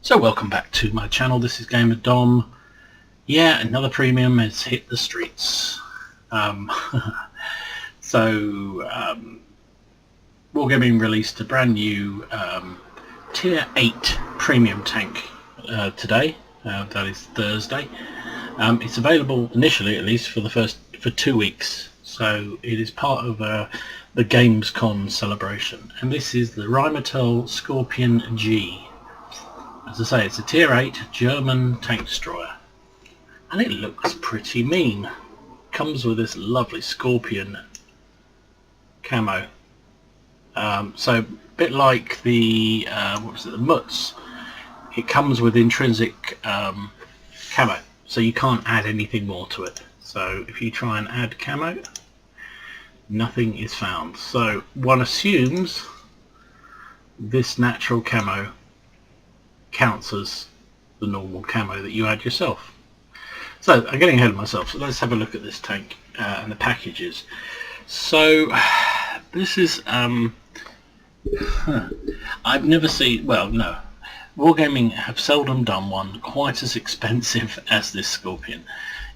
So welcome back to my channel. This is Gamer Dom. Yeah, another premium has hit the streets. Wargaming released a brand new tier 8 premium tank today. That is Thursday. It's available initially, at least for 2 weeks. So it is part of the Gamescom celebration, and this is the RHEINMETALL SKORPION G. As I say, it's a tier 8 German tank destroyer, and it looks pretty mean. Comes with this lovely Scorpion camo. So a bit like the the MUTs, it comes with intrinsic camo, so you can't add anything more to it. So if you try and add camo, nothing is found. So one assumes this natural camo counts as the normal camo that you add yourself. So I'm getting ahead of myself, so let's have a look at this tank and the packages. So this is I've never seen, well, no, Wargaming have seldom done one quite as expensive as this Scorpion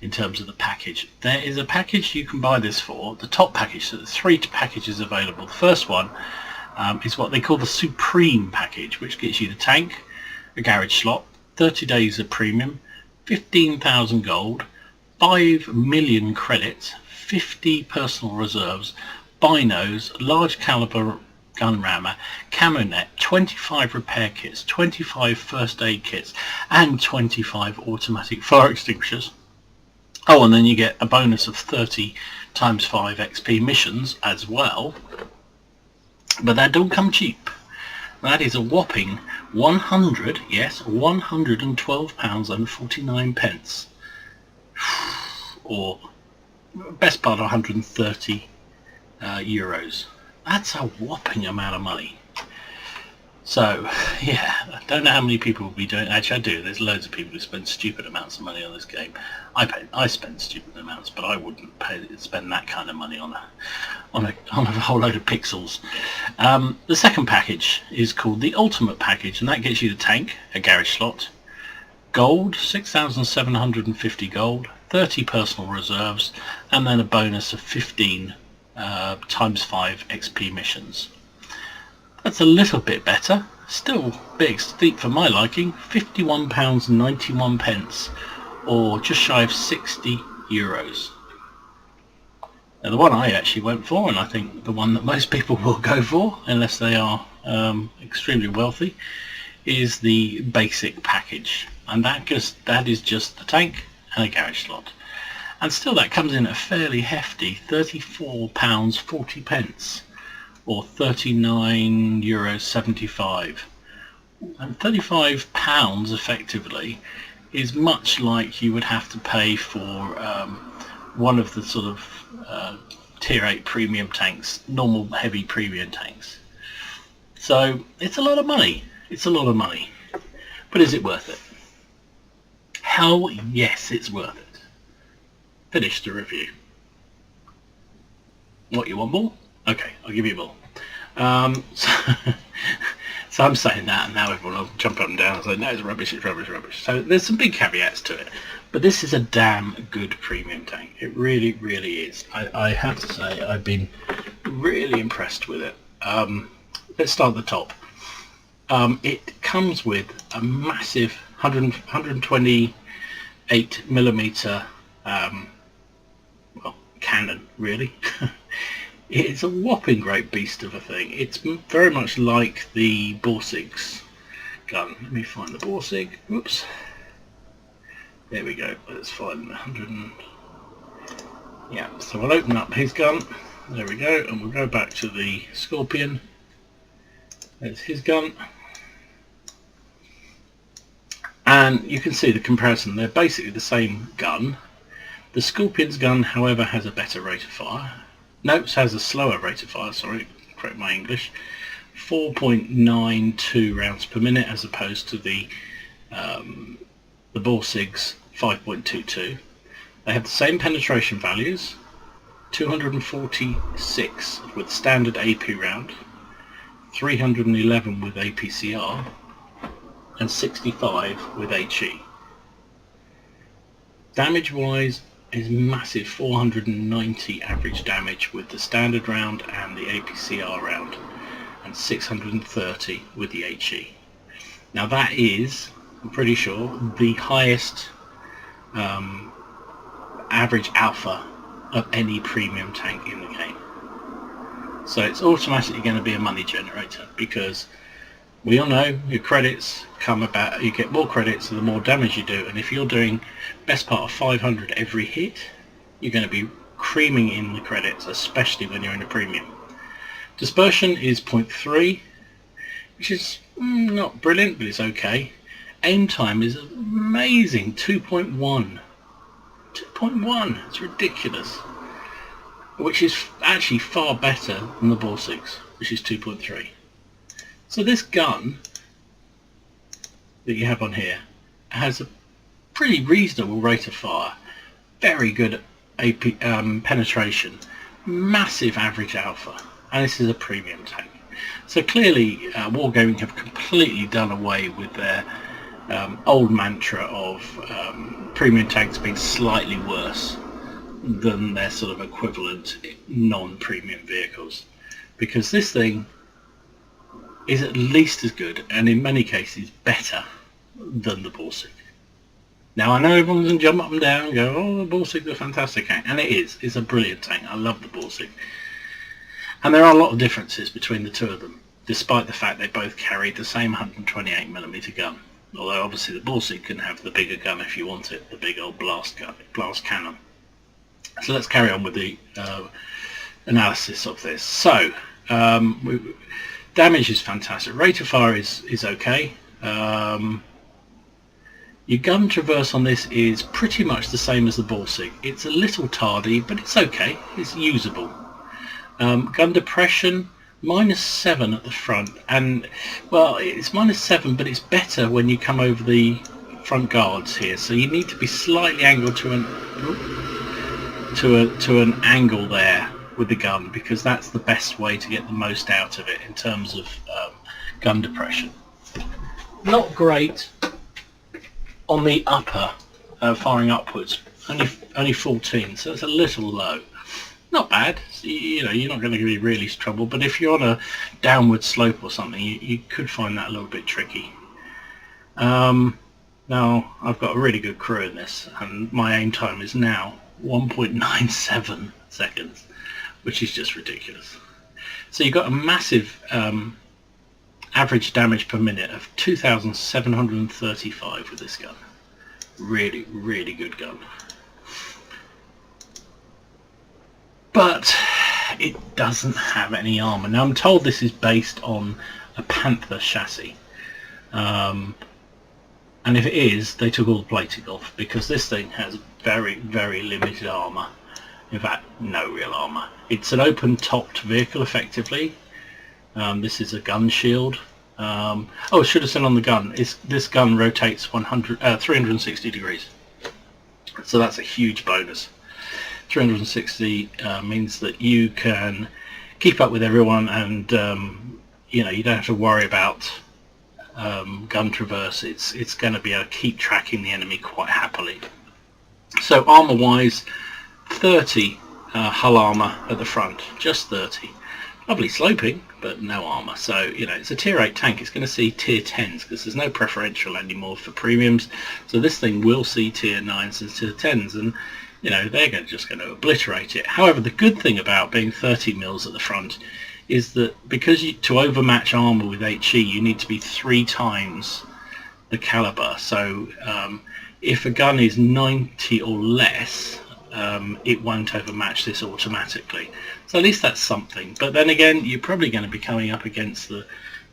in terms of the package. There is a package you can buy this for, the top package. So there's 3 packages available. The first one is what they call the Supreme package, which gets you the tank, a garage slot, 30 days of premium, 15,000 gold, 5 million credits, 50 personal reserves, binos, large caliber gun rammer, camo net, 25 repair kits, 25 first aid kits, and 25 automatic fire extinguishers. Oh, and then you get a bonus of 30 times 5 XP missions as well. But that don't come cheap. That is a whopping £112.49, or best part 130 euros. That's a whopping amount of money. So yeah, I don't know how many people will be doing. Actually, I do. There's loads of people who spend stupid amounts of money on this game. I spend stupid amounts, but I wouldn't spend that kind of money on a whole load of pixels. The second package is called the Ultimate package, and that gets you the tank, a garage slot, gold, 6,750 gold, 30 personal reserves, and then a bonus of 15 times 5 XP missions. That's a little bit better, still a bit steep for my liking. £51.91, or just shy of 60 euros. Now the one I actually went for, and I think the one that most people will go for unless they are extremely wealthy, is the basic package, and that is just the tank and a garage slot, and still that comes in at a fairly hefty £34.40, or €39.75. And £35 effectively is much like you would have to pay for one of the sort of tier 8 premium tanks, normal heavy premium tanks. So it's a lot of money. It's a lot of money. But is it worth it? Hell yes, it's worth it. Finish the review. What, you want more? Okay, I'll give you more. So I'm saying that, and now everyone will jump up and down and say, no, it's rubbish, it's rubbish, rubbish. So there's some big caveats to it, but this is a damn good premium tank. It really, really is. I have to say, I've been really impressed with it. Let's start at the top. It comes with a massive 128mm cannon, really. It's a whopping great beast of a thing. It's very much like the Borsig's gun. Let me find the Borsig. Oops. There we go. Let's find the 100. Yeah, so I'll open up his gun. There we go. And we'll go back to the Scorpion. There's his gun. And you can see the comparison. They're basically the same gun. The Scorpion's gun, however, has a better rate of fire. No, it has a slower rate of fire, sorry, correct my English. 4.92 rounds per minute as opposed to the Borsig's 5.22. They have the same penetration values, 246 with standard AP round, 311 with APCR, and 65 with HE. Damage wise is massive, 490 average damage with the standard round and the APCR round, and 630 with the HE. Now that is, I'm pretty sure, the highest average alpha of any premium tank in the game. So it's automatically going to be a money generator, because we all know your credits come about, you get more credits the more damage you do, and if you're doing best part of 500 every hit, you're going to be creaming in the credits, especially when you're in a premium. Dispersion is 0.3, which is not brilliant, but it's okay. Aim time is amazing, 2.1. 2.1, it's ridiculous. Which is actually far better than the Balsigs, which is 2.3. So this gun that you have on here has a pretty reasonable rate of fire, very good AP, penetration, massive average alpha, and this is a premium tank. So clearly Wargaming have completely done away with their old mantra of premium tanks being slightly worse than their sort of equivalent non-premium vehicles, because this thing is at least as good, and in many cases better, than the Balsig. Now I know everyone's going to jump up and down and go, oh, the Balsig's a fantastic tank, and it is. It's a brilliant tank. I love the Balsig. And there are a lot of differences between the two of them, despite the fact they both carry the same 128mm gun. Although obviously the Balsig can have the bigger gun if you want it, the big old blast cannon. So let's carry on with the analysis of this. So damage is fantastic. Rate of fire is okay. Your gun traverse on this is pretty much the same as the Balsig. It's a little tardy, but it's okay. It's usable. Gun depression, -7 at the front, and well, it's -7, but it's better when you come over the front guards here. So you need to be slightly angled to an angle there with the gun, because that's the best way to get the most out of it in terms of gun depression. Not great on the upper, firing upwards, only 14, so it's a little low. Not bad, you know, you're not going to be really trouble, but if you're on a downward slope or something, you could find that a little bit tricky. Now I've got a really good crew in this, and my aim time is now 1.97 seconds, which is just ridiculous. So you've got a massive average damage per minute of 2,735 with this gun. Really, really good gun. But it doesn't have any armor. Now I'm told this is based on a Panther chassis. And if it is, they took all the plating off, because this thing has very, very limited armor. In fact, no real armor. It's an open-topped vehicle, effectively. This is a gun shield. Oh, I should have said on the gun, this gun rotates 360 degrees. So that's a huge bonus. 360 means that you can keep up with everyone, and you know, you don't have to worry about gun traverse. It's going to be able to keep tracking the enemy quite happily. So armor wise, 30 hull armor at the front, just 30. Lovely sloping, but no armor. So, you know, it's a tier 8 tank. It's going to see tier 10s, because there's no preferential anymore for premiums. So this thing will see tier 9s and tier 10s, and you know, they're just going to obliterate it. However, the good thing about being 30 mils at the front is that because to overmatch armor with HE, you need to be 3 times the caliber. So if a gun is 90 or less, it won't overmatch this automatically. So at least that's something. But then again, you're probably going to be coming up against the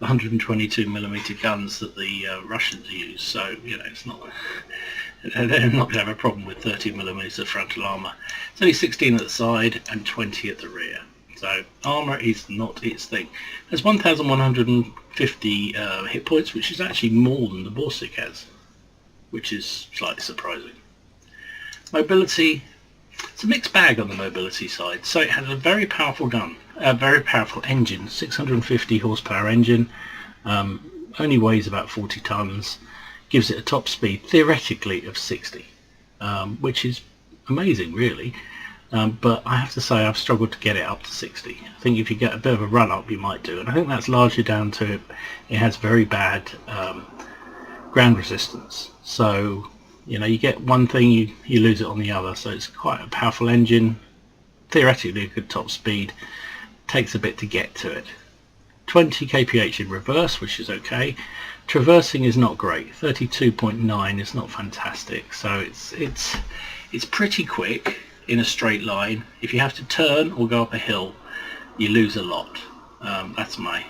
122mm guns that the Russians use. So, you know, it's not... They're not going to have a problem with 30mm of frontal armour. It's only 16 at the side and 20 at the rear. So armour is not its thing. There's 1,150 hit points, which is actually more than the Balsig has, which is slightly surprising. Mobility, it's a mixed bag on the mobility side. So it has a very powerful gun, a very powerful engine, 650 horsepower engine. only weighs about 40 tons, gives it a top speed theoretically of 60, which is amazing really. But I have to say I've struggled to get it up to 60. I think if you get a bit of a run up you might do, and I think that's largely down to it has very bad ground resistance. So you know, you get one thing, you lose it on the other. So it's quite a powerful engine, theoretically a good top speed, takes a bit to get to it. 20 kph in reverse, which is okay. Traversing is not great. 32.9 is not fantastic. So it's pretty quick in a straight line. If you have to turn or go up a hill, you lose a lot. That's my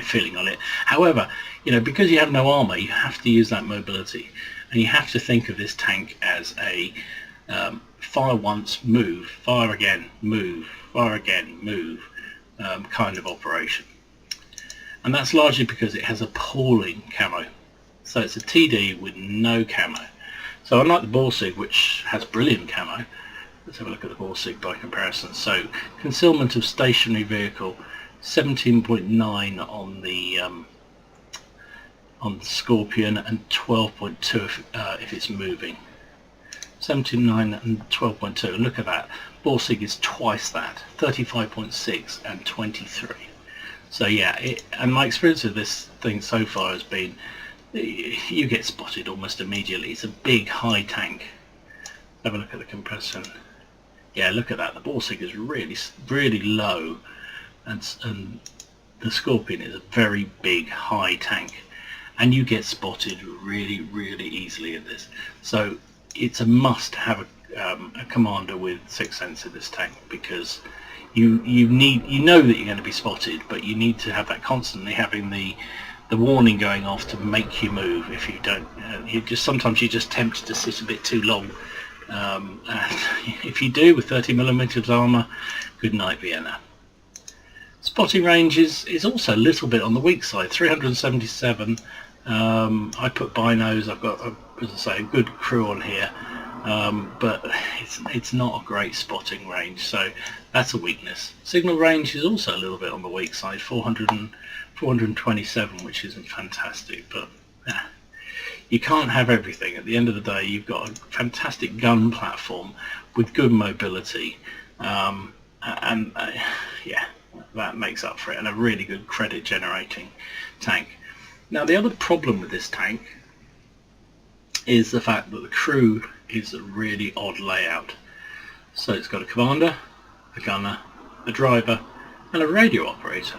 feeling on it. However, you know, because you have no armor, you have to use that mobility, and you have to think of this tank as a fire once, move, fire again, move, fire again, move kind of operation. And that's largely because it has appalling camo. So it's a TD with no camo. So unlike the Borsig, which has brilliant camo, let's have a look at the Borsig by comparison. So concealment of stationary vehicle, 17.9 on the Skorpion, and 12.2 if it's moving. 17.9 and 12.2. Look at that. Borsig is twice that, 35.6 and 23. So yeah, and my experience of this thing so far has been you get spotted almost immediately. It's a big high tank. Have a look at the compression. Yeah, look at that. The Borsig is really low, and the Skorpion is a very big high tank, and you get spotted really easily in this. So it's a must have a commander with sixth sense in this tank, because you know that you're going to be spotted, but you need to have that constantly having the warning going off to make you move. If you don't, sometimes you're just tempted to sit a bit too long. And if you do, with 30mm armor, good night Vienna. Spotting range is also a little bit on the weak side, 377. I put binos. I've got, as I say, a good crew on here, but it's not a great spotting range, so that's a weakness. Signal range is also a little bit on the weak side, 427, which isn't fantastic, but you can't have everything. At the end of the day, you've got a fantastic gun platform with good mobility, and yeah, that makes up for it, and a really good credit generating tank. Now the other problem with this tank is the fact that the crew is a really odd layout. So it's got a commander, a gunner, a driver and a radio operator,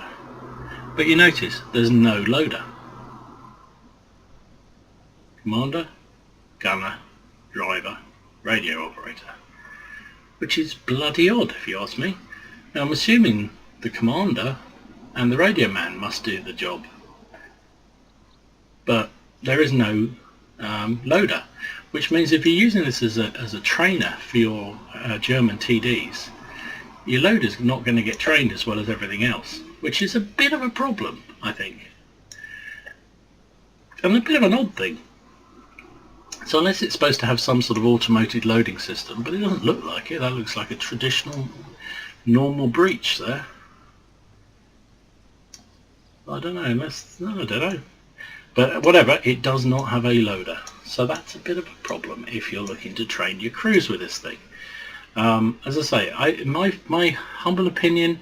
but you notice there's no loader. Commander, gunner, driver, radio operator, which is bloody odd if you ask me. Now I'm assuming the commander and the radio man must do the job, but there is no loader, which means if you're using this as a trainer for your German TDs, your loader's not going to get trained as well as everything else, which is a bit of a problem, I think, and a bit of an odd thing. So unless it's supposed to have some sort of automated loading system, but it doesn't look like it. That looks like a traditional normal breach there. I don't know, I don't know. But whatever, it does not have a loader. So that's a bit of a problem if you're looking to train your crews with this thing. As I say, in my humble opinion,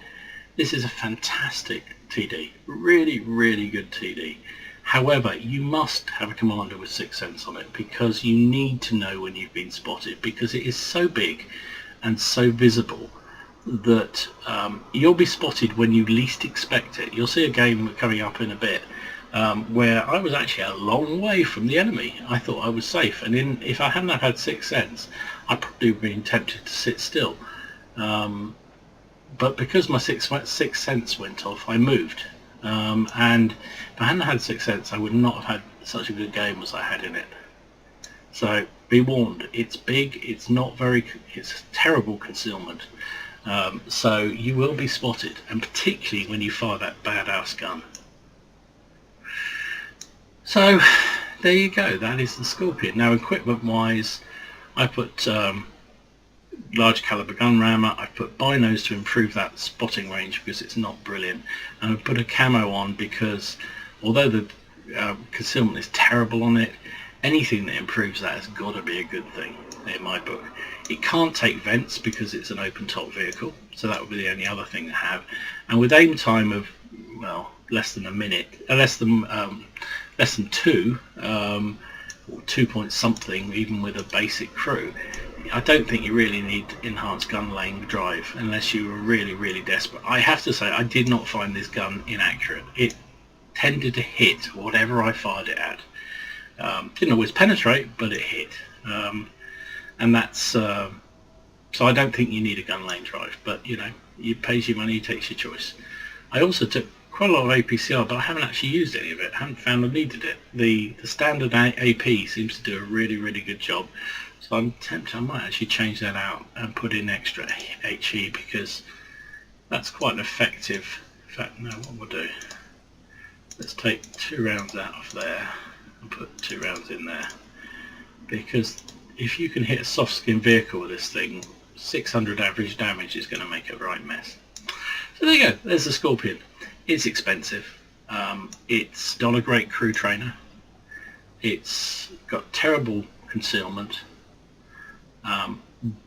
this is a fantastic TD. Really good TD. However, you must have a commander with sixth sense on it, because you need to know when you've been spotted, because it is so big and so visible that you'll be spotted when you least expect it. You'll see a game coming up in a bit where I was actually a long way from the enemy. I thought I was safe, and if I hadn't had sixth sense, I'd probably been tempted to sit still. But because my sixth sense went off, I moved. And if I hadn't had sixth sense, I would not have had such a good game as I had in it. So be warned, it's big, it's terrible concealment. So you will be spotted, and particularly when you fire that badass gun. So there you go, that is the Skorpion. Now equipment wise, I put large caliber gun rammer, I've put binos to improve that spotting range because it's not brilliant, and I've put a camo on because although the concealment is terrible on it, anything that improves that has got to be a good thing in my book. It can't take vents because it's an open top vehicle, so that would be the only other thing to have. And with aim time of, well, less than a minute, less than 2, or 2 point something, even with a basic crew, I don't think you really need enhanced gun lane drive unless you were really desperate. I have to say, I did not find this gun inaccurate. It tended to hit whatever I fired it at. Didn't always penetrate, but it hit. And that's so I don't think you need a gun lane drive, but you know, you pays your money, you takes your choice. I also took quite a lot of APCR, but I haven't actually used any of it. I haven't found I needed it. The standard AP seems to do a really good job, so I'm tempted I might actually change that out and put in extra HE, because that's quite an effective. In fact, no, what we'll do, let's take 2 rounds out of there and put 2 rounds in there, because if you can hit a soft skin vehicle with this thing, 600 average damage is going to make a right mess. So there you go, there's the Skorpion. It's expensive, it's not a great crew trainer, it's got terrible concealment,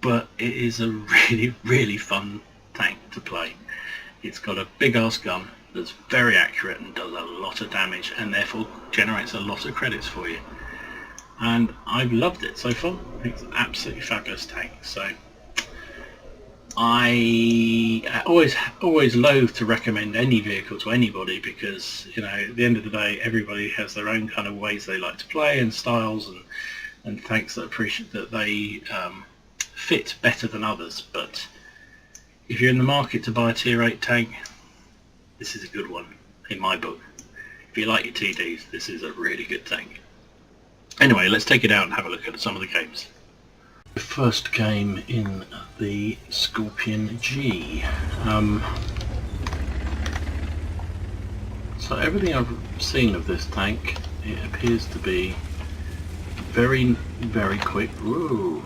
but it is a really fun tank to play. It's got a big ass gun that's very accurate and does a lot of damage, and therefore generates a lot of credits for you. And I've loved it so far. I think it's an absolutely fabulous tank. So I always loathe to recommend any vehicle to anybody, because you know, at the end of the day, everybody has their own kind of ways they like to play and styles and tanks that appreciate that they fit better than others. But if you're in the market to buy a tier 8 tank, this is a good one in my book. If you like your TDs, this is a really good tank. Anyway, let's take it out and have a look at some of the games. The first game in the Skorpion G. So everything I've seen of this tank, it appears to be very quick. Whoa!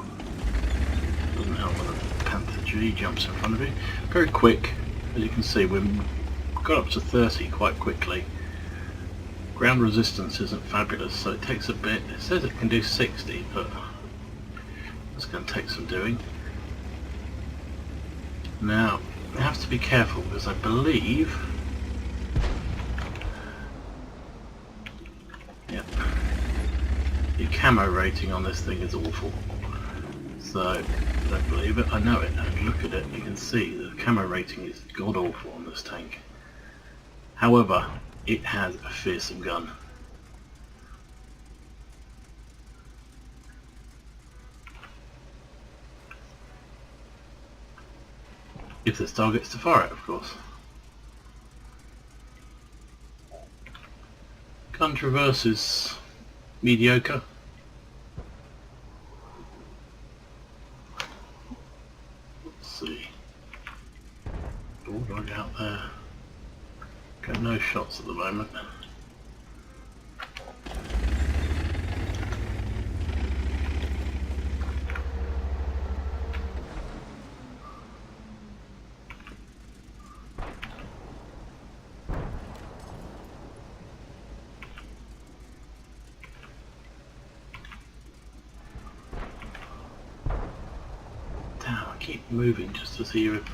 Doesn't help when the Panther G jumps in front of you. Very quick, as you can see, we've got up to 30 quite quickly. Ground resistance isn't fabulous, so it takes a bit. It says it can do 60, but it's going to take some doing. Now, you have to be careful, because I believe, yep, your camo rating on this thing is awful. So, I don't believe it, I know it. If you look at it, you can see the camo rating is god awful on this tank. However, it has a fearsome gun. If there's targets to fire at, of course. Gun traverse is mediocre. Let's see. Bulldog out there. Got no shots at the moment. Damn, I keep moving just to see you.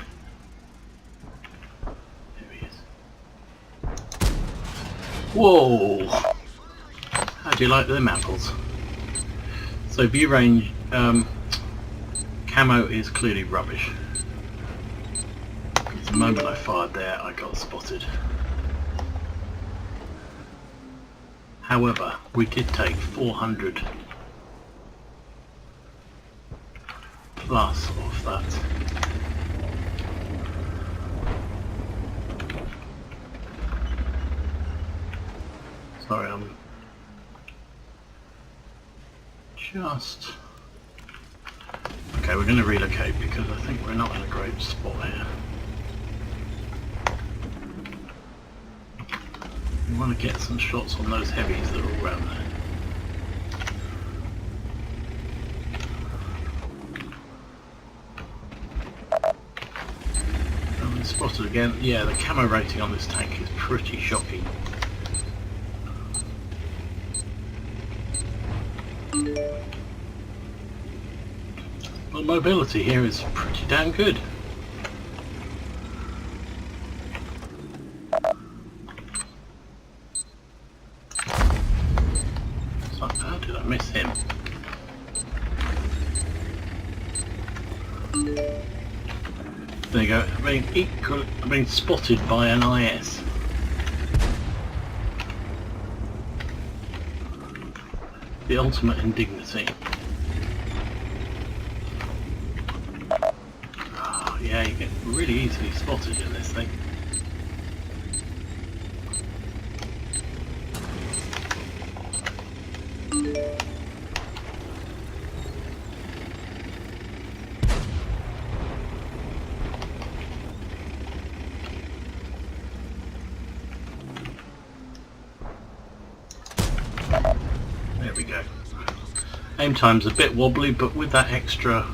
Whoa! How do you like them apples? So view range, camo is clearly rubbish. The moment I fired there, I got spotted. However, we did take 400 plus off that. Sorry, I'm just... Okay, we're going to relocate because I think we're not in a great spot here. We want to get some shots on those heavies that are all around there. Spotted again. Yeah, the camo rating on this tank is pretty shocking. the mobility here is pretty damn good. So how did I miss him? There you go. I've been spotted by an IS. The ultimate indignity. Oh, yeah, you get really easily spotted in this thing. There we go. Aim time's a bit wobbly, but with that extra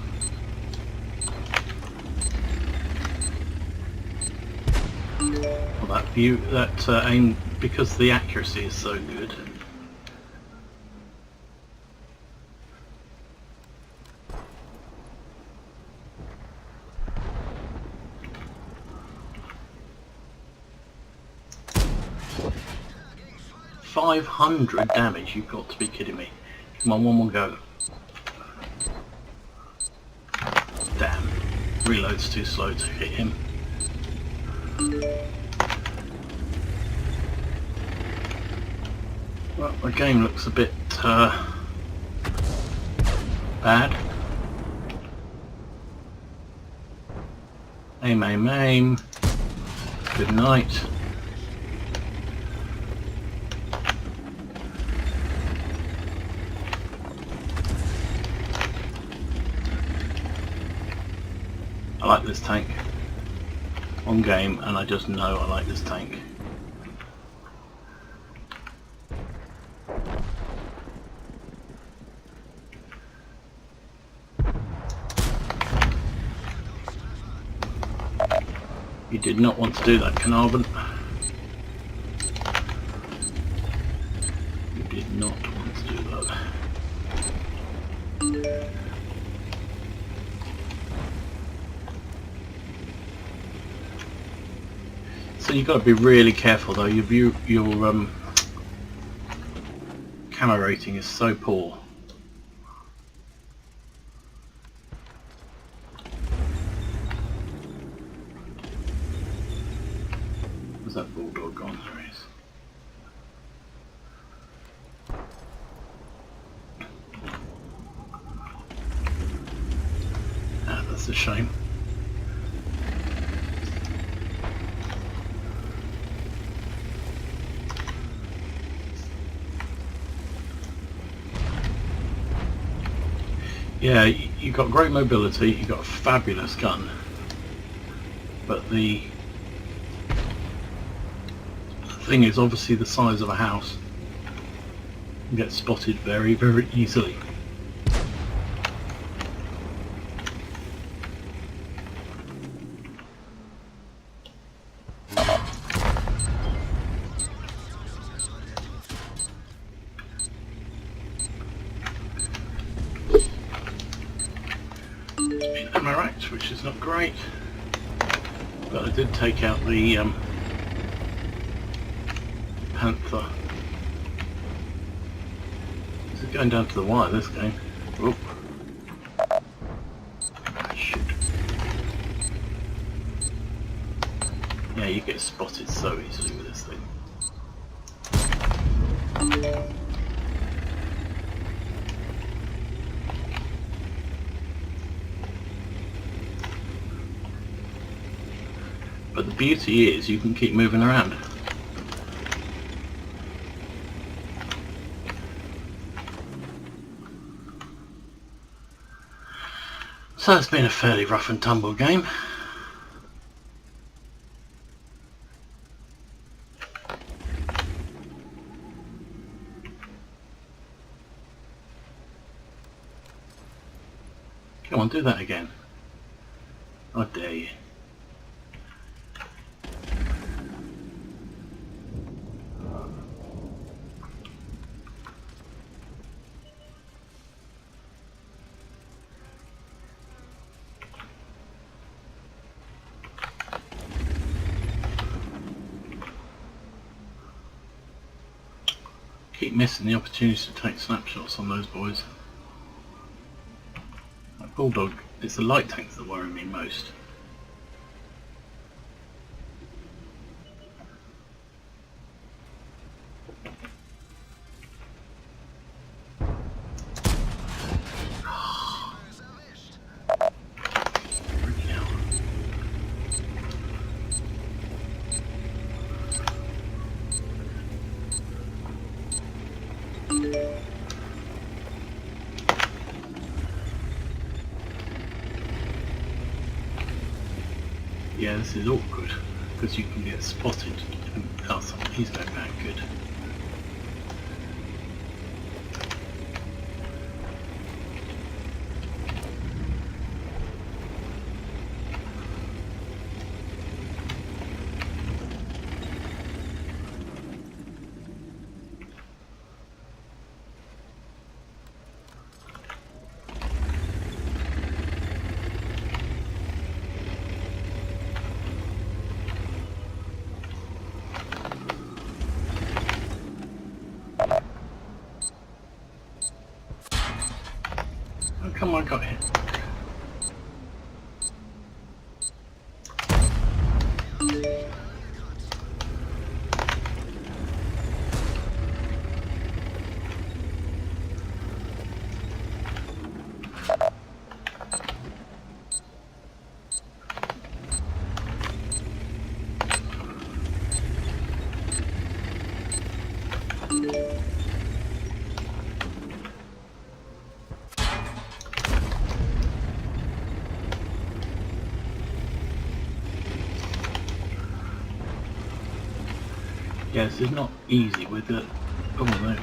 that view, that aim, because the accuracy is so good. $500 damage, you've got to be kidding me. Come on, one more go. Damn, reload's too slow to hit him. Well, the game looks a bit bad. Aim, aim, aim. Good night. I like this tank on game, and I just know I like this tank. You did not want to do that, Carnarvon. You did not want to do that. So you've got to be really careful though. Your camo rating is so poor. Where's that bulldog gone? There he is. Ah, that's a shame. Yeah, you've got great mobility, you've got a fabulous gun, but the thing is obviously the size of a house. You get spotted very, very easily. Which is not great, but I did take out the Panther. This is going down to the wire, this game. Oop. Shoot. Yeah, you get spotted so easily with this thing. But the beauty is you can keep moving around. So it's been a fairly rough and tumble game. Come on, do that again. I dare you. Keep missing the opportunity to take snapshots on those boys. That Bulldog, it's the light tanks that worry me most. Yeah, this is awkward because you can get spotted. And, oh, he's going back good. Come on, I got hit. Yeah, this is not easy with the... Oh no.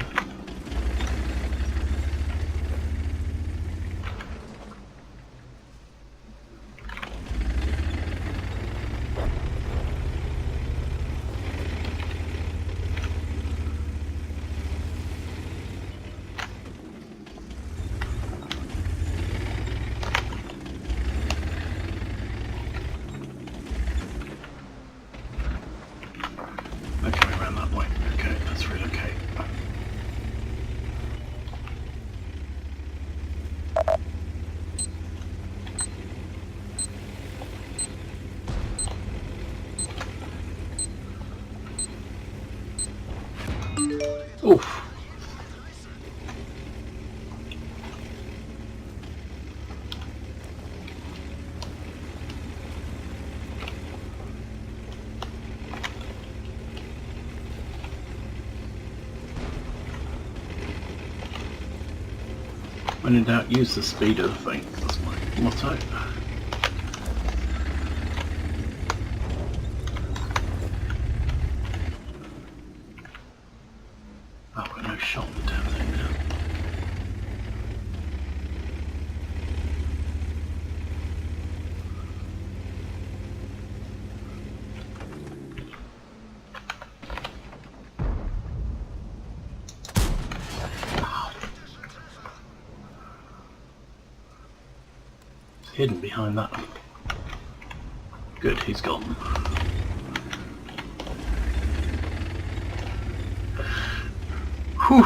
Oof. When in doubt, use the speed of the thing. That's my motto. I've got no shot on the damn thing now. It's hidden behind that. Good, he's gone. Whew.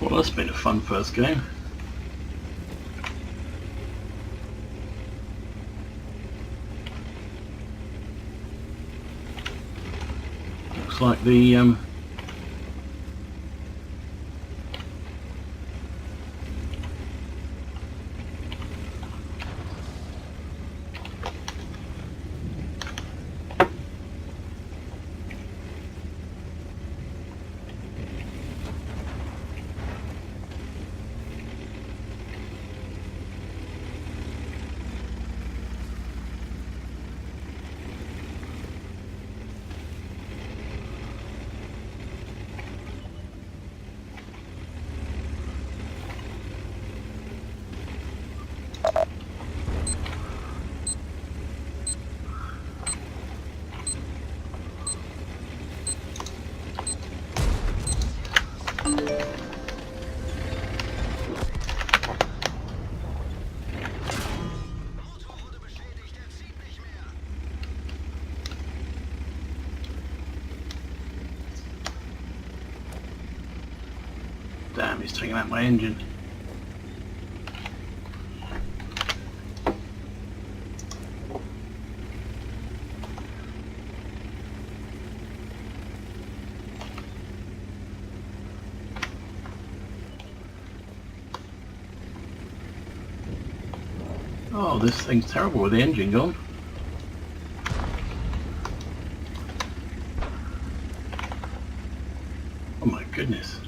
Well, that's been a fun first game. Looks like the taking out my engine. Oh, this thing's terrible with the engine gone. Oh my goodness.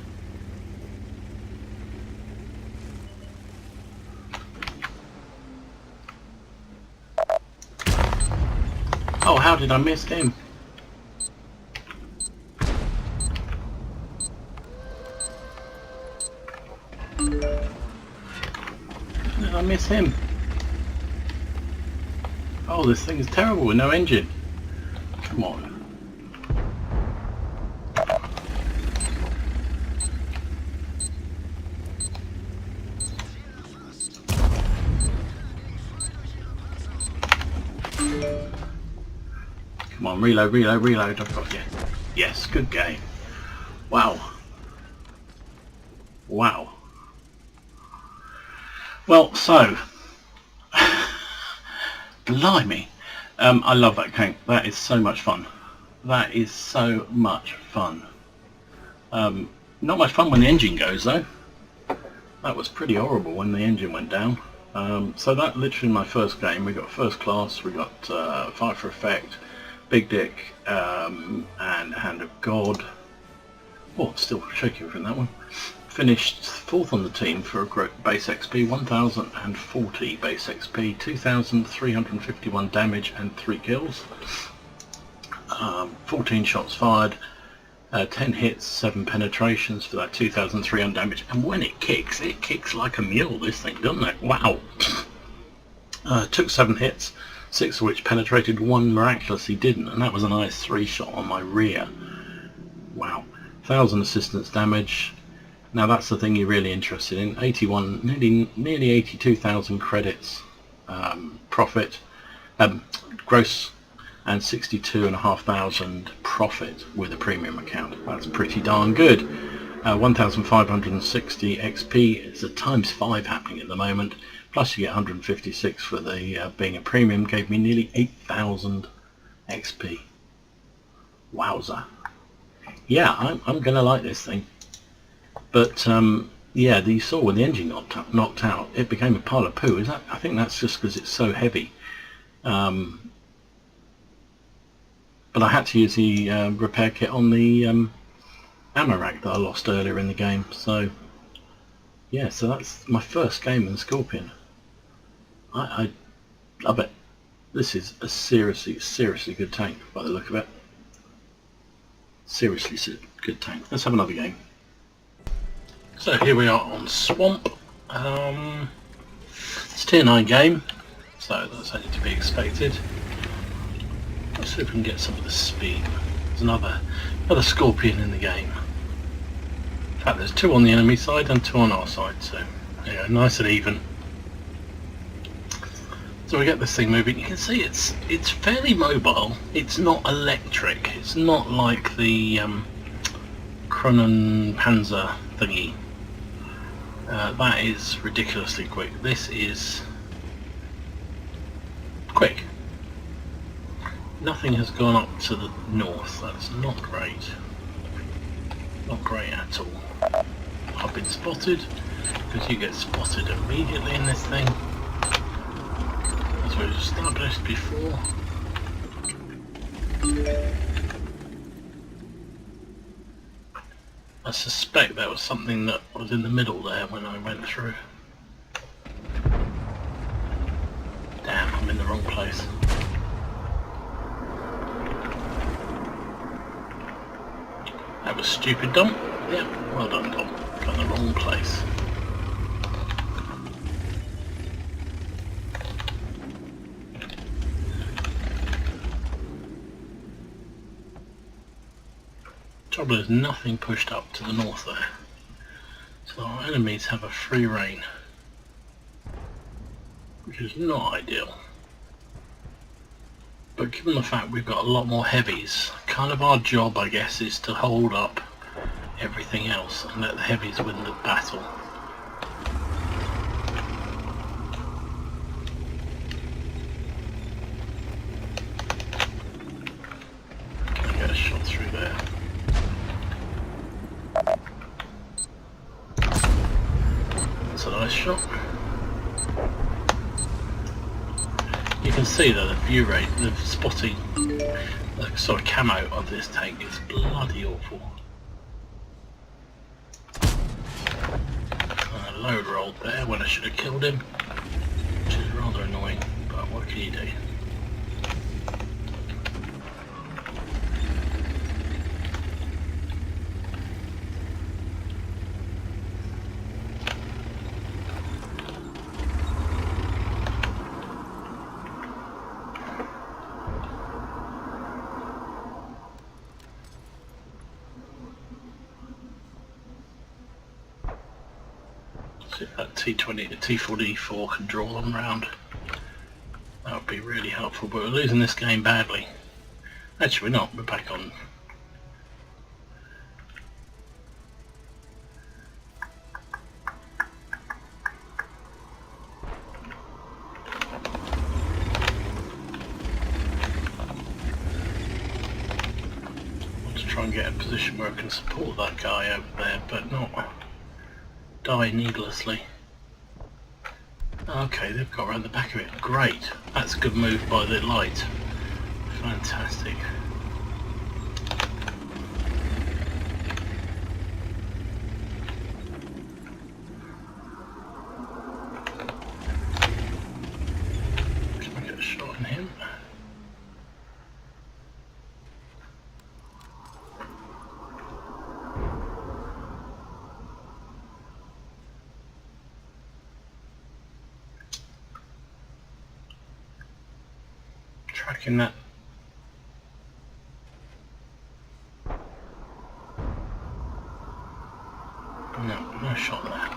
Oh, how did I miss him? How did I miss him? Oh, this thing is terrible with no engine. Come on. Come on, reload, reload, reload. I've got you. Yes, good game. Wow. Wow. Well, so blimey, I love that tank. That is so much fun. That is so much fun. Not much fun when the engine goes though. That was pretty horrible when the engine went down. So that literally my first game. We got first class, we got Fire for Effect, Big Dick, and Hand of God. Oh, still shaky from that one. Finished 4th on the team for a great base XP, 1040 base XP, 2351 damage and 3 kills. 14 shots fired, 10 hits, 7 penetrations for that 2300 damage. And when it kicks like a mule, this thing, doesn't it? Wow. Took 7 hits, 6 of which penetrated, 1 miraculously didn't, and that was a nice 3 shot on my rear. Wow. 1000 assistance damage. Now that's the thing you're really interested in. 81, nearly 82,000 credits profit, gross, and 62,500 profit with a premium account. That's pretty darn good. 1,560 XP. It's a ×5 happening at the moment. Plus you get 156 for the being a premium. Gave me nearly 8,000 XP. Wowza. Yeah, I'm gonna like this thing. But yeah, you saw when the engine got knocked out, it became a pile of poo. I think that's just because it's so heavy. But I had to use the repair kit on the ammo rack that I lost earlier in the game. So yeah, so that's my first game in Skorpion. I love it. This is a seriously good tank by the look of it. Seriously good tank. Let's have another game. So here we are on Swamp. It's a tier 9 game, so that's only to be expected. Let's see if we can get some of the speed. There's another Skorpion in the game. In fact, there's 2 on the enemy side and 2 on our side, so yeah, nice and even. So we get this thing moving. You can see it's fairly mobile. It's not electric. It's not like the Kronen Panzer thingy. That is ridiculously quick. This is quick. Nothing has gone up to the north. That's not great. Not great at all. I've been spotted, because you get spotted immediately in this thing. As we've established before. I suspect there was something that was in the middle there when I went through. Damn, I'm in the wrong place. That was stupid, Dom. Yeah, well done, Dom. Got in the wrong place. Trouble is, nothing pushed up to the north there, so our enemies have a free rein, which is not ideal. But given the fact we've got a lot more heavies, kind of our job, I guess, is to hold up everything else and let the heavies win the battle. Can I get a shot through there? That's a nice shot. You can see that the view rate, the spotting, the sort of camo of this tank is bloody awful. Load rolled there when I should have killed him, which is rather annoying, but what can you do? See if that T20, the T44 can draw them round. That would be really helpful, but we're losing this game badly. Actually we're not, we're back on. I want to try and get a position where I can support that guy over there, but not die needlessly. Okay, they've got around the back of it. Great. That's a good move by the light. Fantastic. Can we get a shot on him? Tracking that. No shot there.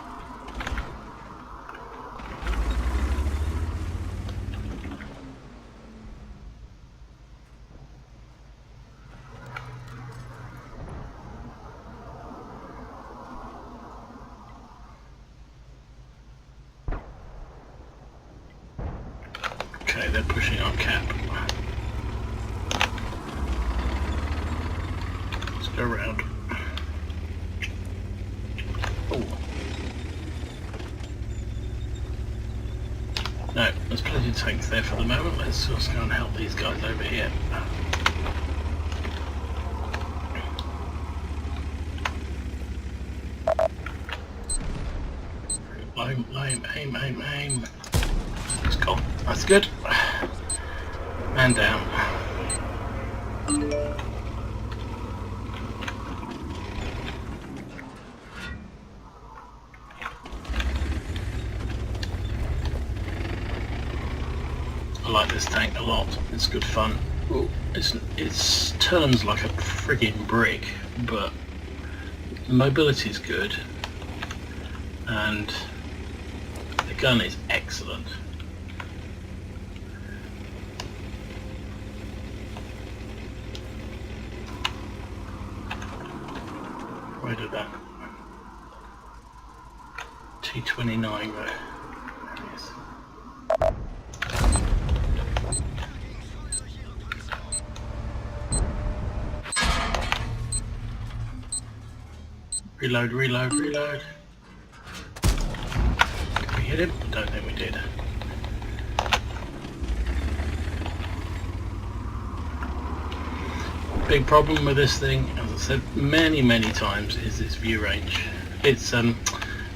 Okay, they're pushing our cap. Let's go around. Oh. No, there's plenty of tanks there for the moment. Let's just go and help these guys over here. Aim. It's gone. That's good. Man down. I like this tank a lot. It's good fun. Ooh, it turns like a friggin' brick, but the mobility is good, and the gun is excellent. Where did that T29 go? There it is. Reload. Did we hit him? I don't think we did. Big problem with this thing, as I said many times, is its view range. It's I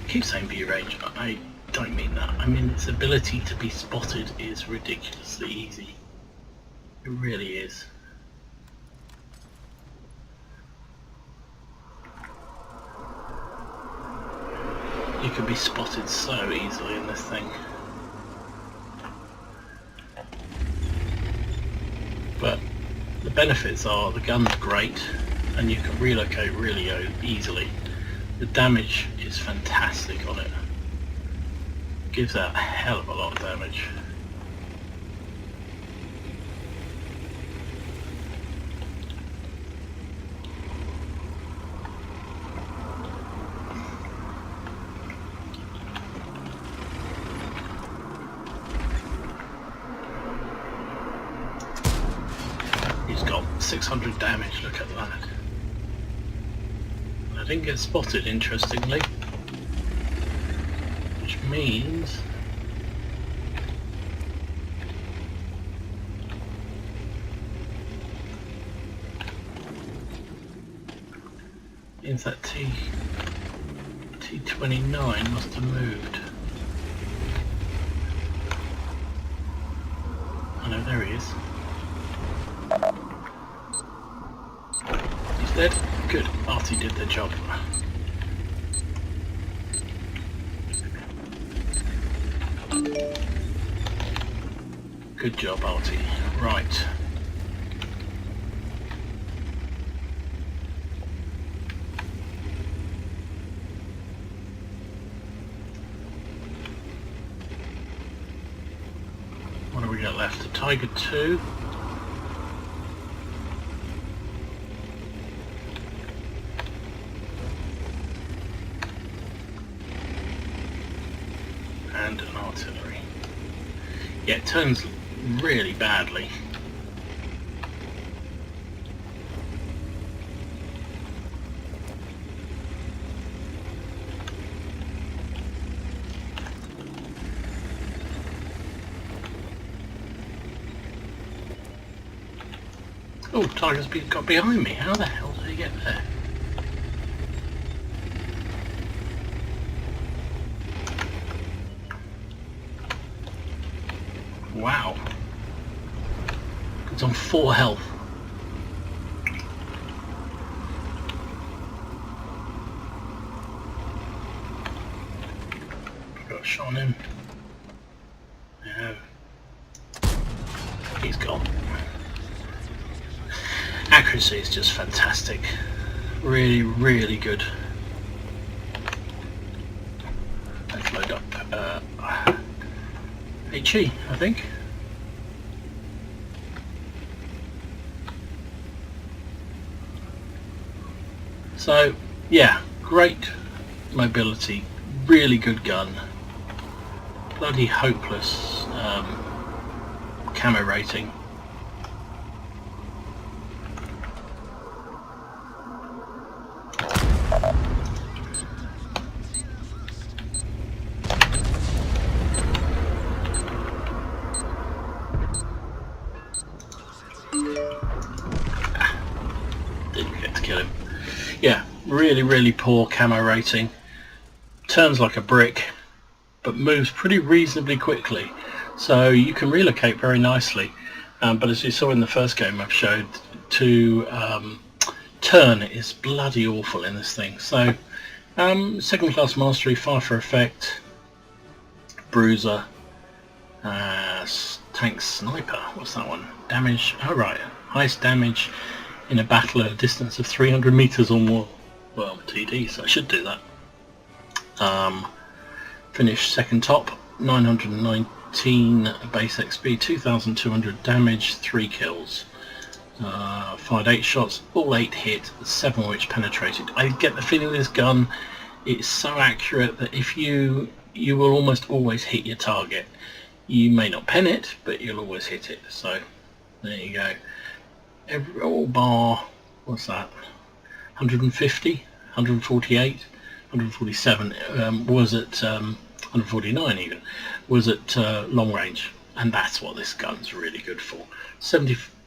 keep saying view range, I don't mean that. I mean its ability to be spotted is ridiculously easy. It really is. You can be spotted so easily in this thing. But the benefits are the gun's great and you can relocate really easily. The damage is fantastic on it. Gives out a hell of a lot of damage. 600 damage, look at that. I didn't get spotted, interestingly, which means that T29 must have moved. Oh no, there he is. He's dead. Good. Artie did the job. Good job, Artie. Right. What do we got left? A Tiger 2. And an artillery. Yeah, it turns really badly. Oh, Tiger's got behind me. How the hell did he get there? Wow. It's on 4 health. Got a shot on him. No. He's gone. Accuracy is just fantastic. Really, really good. Let's load up HE, I think. So, yeah, great mobility, really good gun. Bloody hopeless camo rating. Didn't get to kill him. Yeah, really, really poor camo rating. Turns like a brick, but moves pretty reasonably quickly. So you can relocate very nicely. But as you saw in the first game I've showed, to turn is bloody awful in this thing. So second class mastery, fire for effect, bruiser, tank sniper. What's that one? Damage. Oh right, highest damage in a battle at a distance of 300 meters or more. Well, TD, so I should do that. Finished second top, 919 base XP, 2200 damage, 3 kills. Fired 8 shots, all 8 hit, 7 which penetrated. I get the feeling this gun is so accurate that if you will almost always hit your target. You may not pen it, but you'll always hit it. So there you go. All bar, what's that? 150, 148, 147 was at 149 even was at long range, and that's what this gun's really good for.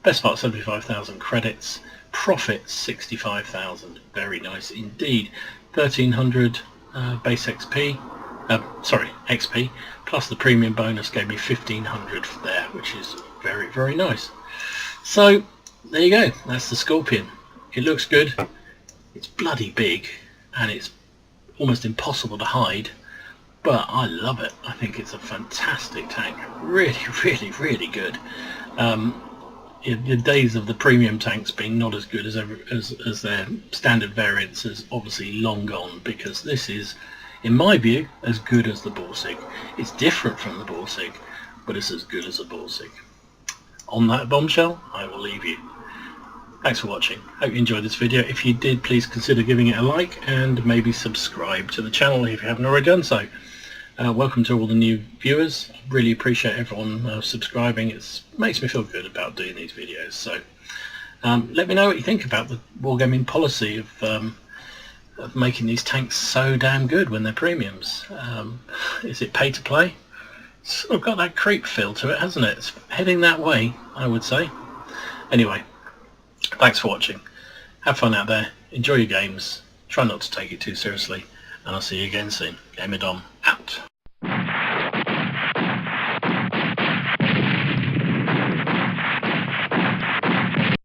Best part 75,000 credits, profit 65,000. Very nice indeed. 1300 base XP. Sorry, XP plus the premium bonus gave me 1500 there, which is very, very nice. So there you go. That's the Skorpion. It looks good. It's bloody big, and it's almost impossible to hide. But I love it. I think it's a fantastic tank. Really, really, really good. The days of the premium tanks being not as good as their standard variants is obviously long gone, because this is, in my view, as good as the Borsig. It's different from the Borsig, but it's as good as the Borsig. On that bombshell, I will leave you. Thanks for watching. Hope you enjoyed this video. If you did, please consider giving it a like and maybe subscribe to the channel if you haven't already done so. Welcome to all the new viewers. Really appreciate everyone subscribing. It makes me feel good about doing these videos. So Let me know what you think about the Wargaming policy of making these tanks so damn good when they're premiums. Is it pay to play? It's sort of got that creep feel to it, hasn't it? It's heading that way, I would say. Anyway, thanks for watching. Have fun out there, enjoy your games, try not to take it too seriously, and I'll see you again soon. Gamer Dom out.